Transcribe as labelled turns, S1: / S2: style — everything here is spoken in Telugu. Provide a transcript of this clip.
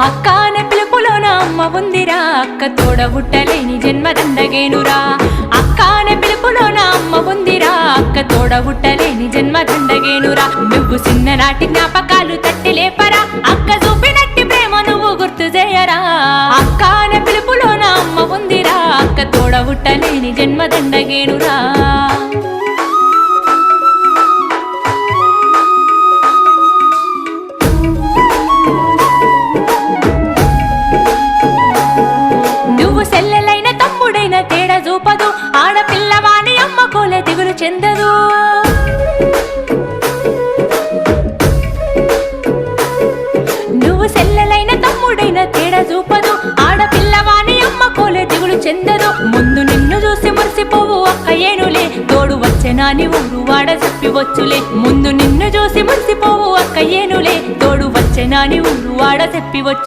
S1: అక్క అనే పిలుపులోన అమ్మ ఉందిరా, అక్క తోడబుట్టలేని జన్మ దండగేనురా. అక్క అనే పిలుపులోన అమ్మ ఉందిరా, అక్క తోడబుట్టలేని జన్మ దండగేనురా. నువ్వు చిన్ననాటి జ్ఞాపకాలు తట్టి లేపరా, అక్క చూపినట్టి ప్రేమ నువ్వు గుర్తు చేయరా. అక్క అనే పిలుపులోన అమ్మ ఉందిరా, అక్క తోడబుట్టలేని జన్మ దండగేనురా. నువ్వు సెల్లెలైన తమ్ముడైన తేడా చూపదు, ఆడపిల్లవాని అమ్మ కోలే దిగులు చెందదు. నువ్వు సెల్లెలైన తమ్ముడైన తేడా చూపదు, ఆడపిల్లవాని అమ్మ కోలే దిగులు చెందదు. ముందు నిన్ను చూసి మురిసిపోవు అక్క ఏనులే, తోడు వచ్చెనాని ఊరు వాడ చెప్పివచ్చులే. ముందు నిన్ను చూసి మురిసిపోవు అక్క ఏనులే, తోడు వచ్చెనాని ఊరు వాడ చెప్పివచ్చు.